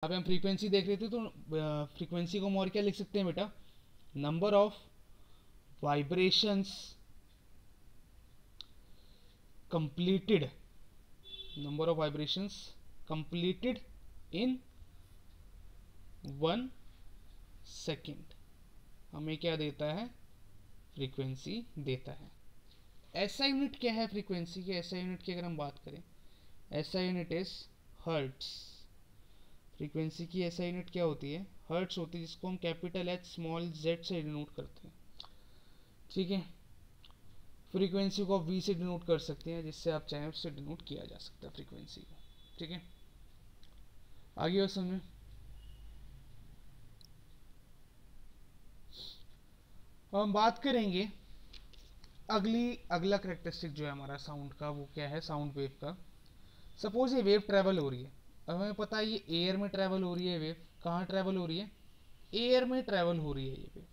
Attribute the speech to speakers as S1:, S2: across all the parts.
S1: यहाँ पे हम फ्रीक्वेंसी देख रहे थे, तो फ्रीक्वेंसी को हम और क्या लिख सकते हैं बेटा, number of vibrations completed, number of vibrations completed in 1 second हमें क्या देता है, फ्रीक्वेंसी देता है। ऐसा यूनिट क्या है फ्रीक्वेंसी के, ऐसा यूनिट की अगर हम बात करें, ऐसा यूनिट इज हर्ट्स। फ्रीक्वेंसी की ऐसा यूनिट क्या होती है, हर्ट्स होती है, जिसको हम कैपिटल एच स्मॉल जेड से डिनोट करते हैं। ठीक है, फ्रीक्वेंसी को आप वी से डिनोट कर सकते हैं, जिससे आप चाहें उससे डिनोट किया जा सकता है फ्रीक्वेंसी को। ठीक है, आगे और समझें। हम बात करेंगे अगला करेक्टरिस्टिक जो है हमारा साउंड का, वो क्या है, साउंड वेव का। सपोज ये वेव ट्रैवल हो रही है, अब हमें पता है ये एयर में ट्रैवल हो रही है वेव। कहाँ ट्रैवल हो रही है, एयर में ट्रैवल हो रही है ये वेव।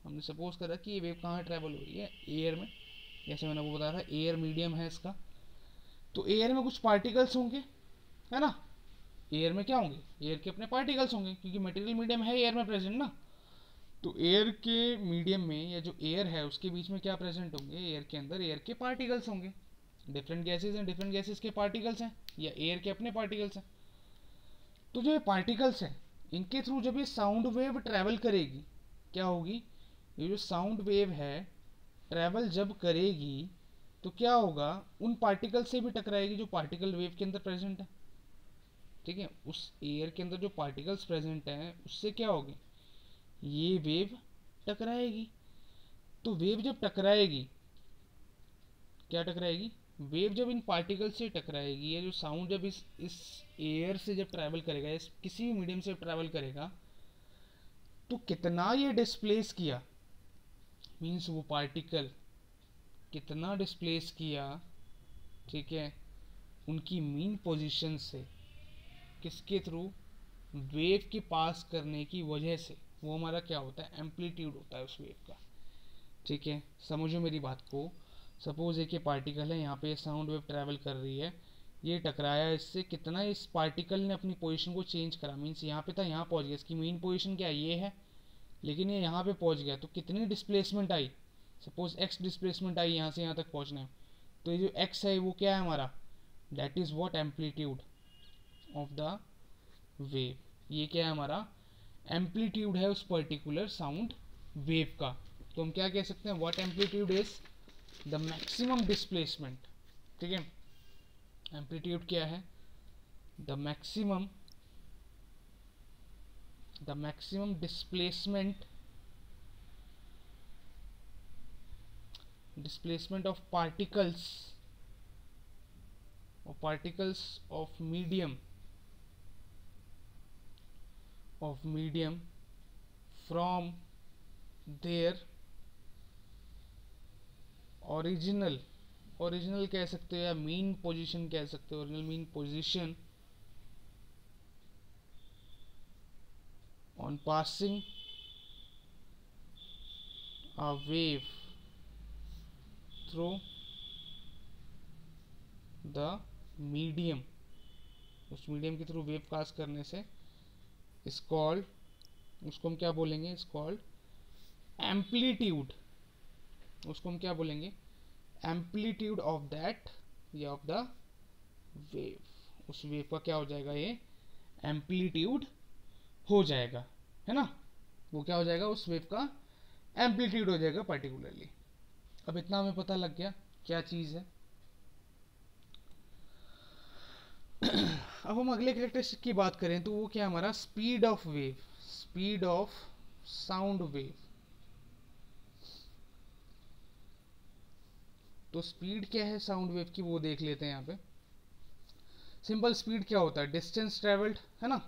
S1: हमने सपोज करा कि ये वेव कहाँ ट्रैवल हो रही है, एयर में। जैसे मैंने आपको बताया था, एयर मीडियम है इसका, तो एयर में कुछ पार्टिकल्स होंगे, है ना। एयर में क्या होंगे, एयर के अपने पार्टिकल्स होंगे, क्योंकि मटेरियल मीडियम है एयर में प्रेजेंट ना। तो एयर के मीडियम में, या जो एयर है उसके बीच में क्या प्रेजेंट होंगे, एयर के अंदर एयर के पार्टिकल्स होंगे। डिफरेंट गैसेज हैं, डिफरेंट गैसेज के पार्टिकल्स हैं, या एयर के अपने पार्टिकल्स हैं। तो जो ये पार्टिकल्स हैं, इनके थ्रू जब ये साउंड वेव ट्रैवल करेगी, क्या होगी, ये जो साउंड वेव है ट्रैवल जब करेगी, तो क्या होगा, उन पार्टिकल से भी टकराएगी जो पार्टिकल वेव के अंदर प्रेजेंट है। ठीक है, उस एयर के अंदर जो पार्टिकल्स प्रेजेंट हैं उससे क्या होगी, ये वेव टकराएगी। तो वेव जब टकराएगी, क्या टकराएगी, वेव जब इन पार्टिकल से टकराएगी, या जो साउंड जब इस एयर से जब ट्रैवल करेगा, इस किसी भी मीडियम से ट्रैवल करेगा, तो कितना ये डिस्प्लेस किया, मीन्स वो पार्टिकल कितना डिस्प्लेस किया, ठीक है, उनकी मीन पोजीशन से, किसके थ्रू, वेव के पास करने की वजह से, वो हमारा क्या होता है, एम्पलीट्यूड होता है उस वेव का। ठीक है, समझो मेरी बात को। सपोज एक ये पार्टिकल है, यहाँ पे साउंड वेव ट्रैवल कर रही है, ये टकराया इससे, कितना इस पार्टिकल ने अपनी पोजीशन को चेंज करा, मीन्स यहाँ पे था, यहाँ पहुँच गया, इसकी मेन पोजीशन क्या ये है, लेकिन ये यहाँ पे पहुँच गया, तो कितनी displacement I, suppose x displacement I यहाँ से यहाँ तक पहुँचने में। तो ये जो एक्स है वो क्या है हमारा, that is what, amplitude of the wave. ये क्या है हमारा, एम्पलीट्यूड है उस पर्टिकुलर साउंड वेव का। तो हम क्या कह सकते हैं, what amplitude is the maximum displacement. ठीक है, एम्पलीट्यूड क्या है, the maximum displacement of particles of medium from their original कह सकते हो, या मीन पोजीशन कह सकते हो, original mean position on passing a wave through the medium, उस मीडियम के थ्रू वेव पास करने से, इज कॉल्ड, उसको हम क्या बोलेंगे, इज कॉल्ड एम्पलीट्यूड। उसको हम क्या बोलेंगे, एम्पलीट्यूड ऑफ दैट, या ऑफ द वेव। उस वेव का क्या हो जाएगा, ये एम्पलीट्यूड हो जाएगा, है ना। वो क्या हो जाएगा, उस वेव का एम्पलीट्यूड हो जाएगा पर्टिकुलरली। अब इतना हमें पता लग गया क्या चीज़ है। अब हम अगले कैरेक्टरिस्टिक की बात करें, तो वो क्या हमारा, speed of wave, speed of sound wave. तो स्पीड क्या है साउंड वेव की, वो देख लेते हैं यहाँ पे। सिंपल स्पीड क्या होता है, डिस्टेंस ट्रेवल्ड, है ना,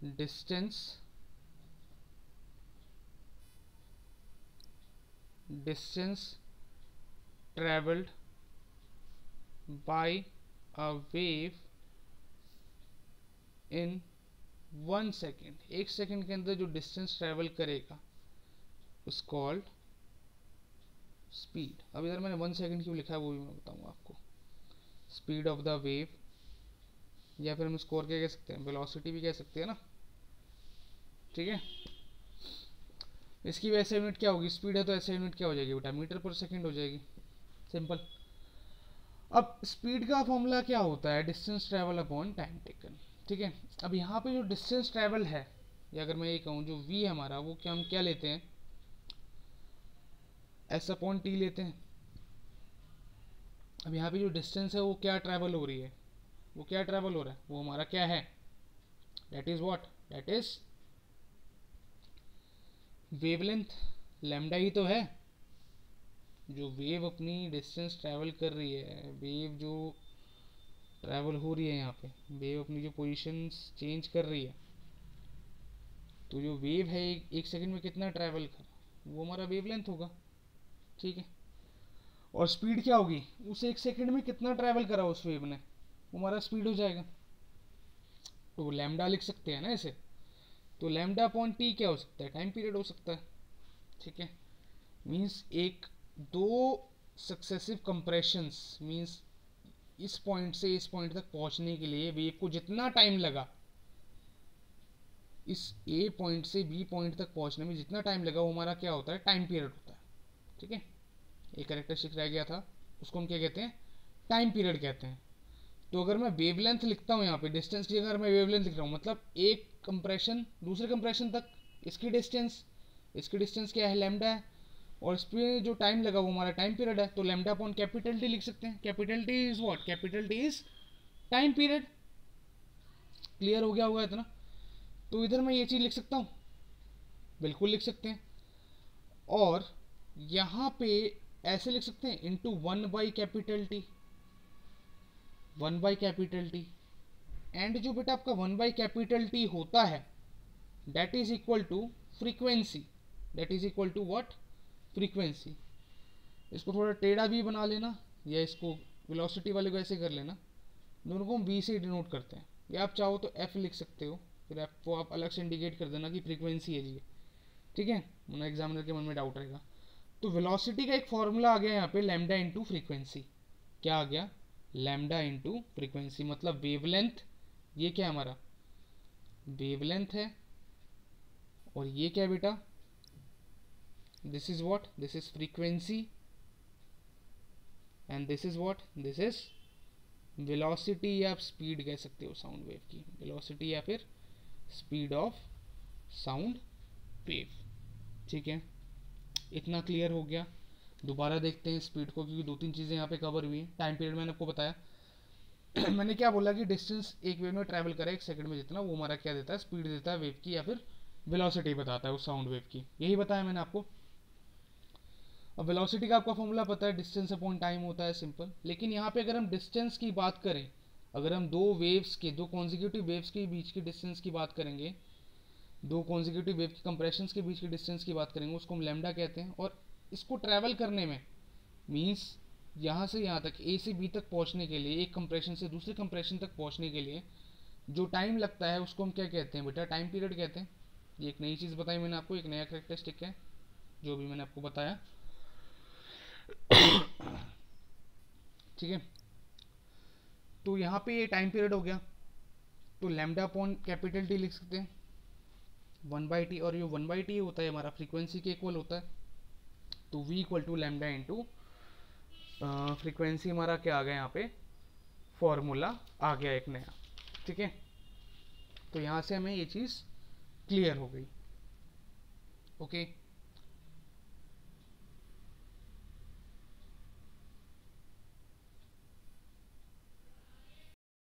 S1: distance travelled by a wave in 1 second. 1 second के अंदर जो डिस्टेंस ट्रेवल करेगा उस कॉल्ड स्पीड। अब इधर मैंने 1 सेकेंड क्यों लिखा है वो भी मैं बताऊंगा आपको। स्पीड ऑफ द वेव या फिर हम इसको और क्या कह सकते हैं, वेलोसिटी भी कह सकते हैं ना, ठीक है। इसकी वैसे यूनिट क्या होगी, स्पीड है तो ऐसे यूनिट क्या हो जाएगी बेटा, मीटर पर सेकंड हो जाएगी, सिंपल। अब स्पीड का फॉर्मूला क्या होता है, distance travel upon time taken, ठीक है। अब यहाँ पे जो डिस्टेंस ट्रेवल है, या अगर मैं ये कहूँ जो v है हमारा, वो क्या हम क्या लेते हैं, s अपॉन t लेते हैं। अब यहाँ पे जो डिस्टेंस है वो क्या ट्रैवल हो रही है, वो क्या ट्रैवल हो रहा है, वो हमारा क्या है, that is what, that is wavelength, lambda ही तो है। जो वेव अपनी डिस्टेंस ट्रैवल कर रही है, वेव जो ट्रैवल हो रही है यहाँ पे, वेव अपनी जो पोजीशन चेंज कर रही है, तो जो वेव है एक सेकंड में कितना ट्रैवल कर, वो हमारा वेवलेंथ होगा, ठीक है। और स्पीड क्या होगी, उस एक सेकंड में कितना ट्रैवल करा उस वेव ने, वो हमारा स्पीड हो जाएगा। तो लैम्डा लिख सकते हैं ना ऐसे, तो लैम्डा अपॉन टी क्या हो सकता है, टाइम पीरियड हो सकता है, ठीक है। मीन्स एक दो सक्सेसिव कंप्रेशंस, मीन्स इस पॉइंट से इस पॉइंट तक पहुंचने के लिए वेव को जितना टाइम लगा, इस ए पॉइंट से बी पॉइंट तक पहुंचने में जितना टाइम लगा, वो हमारा क्या होता है, टाइम पीरियड होता है, ठीक है। एक कैरेक्टरिस्टिक रह गया था, उसको हम क्या कहते हैं, टाइम पीरियड कहते हैं। तो अगर मैं वेवलेंथ लिखता हूँ यहाँ पे, डिस्टेंस की अगर मैं वेवलेंथ लिख रहा हूँ, मतलब एक कंप्रेशन दूसरे कंप्रेशन तक इसकी डिस्टेंस क्या है, लैम्डा है, और इस पे जो टाइम लगा वो हमारा टाइम पीरियड है। तो लैम्डा अपॉन कैपिटल टी लिख सकते हैं, capital T is what, capital T is time period. Clear हो गया होगा इतना। तो इधर मैं ये चीज़ लिख सकता हूँ, बिल्कुल लिख सकते हैं। और यहाँ पे ऐसे लिख सकते हैं, इंटू 1/कैपिटल टी, एंड जो बेटा आपका 1/कैपिटल टी होता है, that is equal to frequency, that is equal to what, frequency. इसको थोड़ा टेढ़ा भी बना लेना, या इसको वेलोसिटी वाले को ऐसे कर लेना, दोनों को हम v से डिनोट करते हैं, या आप चाहो तो f लिख सकते हो, फिर f को आप अलग से इंडिकेट कर देना कि फ्रीक्वेंसी है जी, ठीक है, वरना एग्जामिनर के मन में डाउट रहेगा। तो वेलोसिटी का एक फॉर्मूला आ गया यहाँ पे, लैम्डा इंटू फ्रीक्वेंसी। क्या आ गया, लैम्डा इंटू फ्रीक्वेंसी, मतलब वेवलेंथ, ये क्या है हमारा, वेवलेंथ है, और ये क्या है बेटा, this is what, this is frequency, and this is what, this is velocity, या आप स्पीड कह सकते हो साउंड वेव की, वेलोसिटी या फिर स्पीड ऑफ साउंड वेव, ठीक है। इतना क्लियर हो गया। दोबारा देखते हैं स्पीड को, क्योंकि दो तीन चीज़ें यहाँ पे कवर हुई हैं। टाइम पीरियड मैंने आपको बताया मैंने क्या बोला कि डिस्टेंस एक वेव में ट्रैवल करे एक सेकंड में जितना, वो हमारा क्या देता है, स्पीड देता है वेव की, या फिर वेलोसिटी बताता है उस साउंड वेव की, यही बताया मैंने आपको। अब वेलोसिटी का आपका फॉर्मूला पता है, डिस्टेंस अपॉन टाइम होता है, सिंपल। लेकिन यहाँ पे अगर हम डिस्टेंस की बात करें, अगर हम दो वेव्स के, दो कॉन्जिक्यूटिव वेव्स के बीच की डिस्टेंस की बात करेंगे, दो कॉन्जिक्यूटिव वेव की कंप्रेशंस के बीच की डिस्टेंस की बात करेंगे, उसको हम लैम्डा कहते हैं। और इसको ट्रैवल करने में, मीन्स यहाँ से यहाँ तक, ए से बी तक पहुँचने के लिए, एक कंप्रेशन से दूसरे कंप्रेशन तक पहुँचने के लिए जो टाइम लगता है, उसको हम क्या कहते हैं बेटा, टाइम पीरियड कहते हैं। ये एक नई चीज़ बताई मैंने आपको, एक नया कैरेक्टरिस्टिक है जो भी मैंने आपको बताया, ठीक है। तो यहाँ पे ये टाइम पीरियड हो गया, तो लैम्डा अपॉन कैपिटल टी लिख सकते हैं, 1/t, और ये 1/t होता है हमारा फ्रीक्वेंसी के इक्वल होता है। तो v equal to lambda into frequency, हमारा क्या आ गया यहाँ पे, फॉर्मूला आ गया एक नया, ठीक है। तो यहाँ से हमें ये चीज़ क्लियर हो गई, ओके।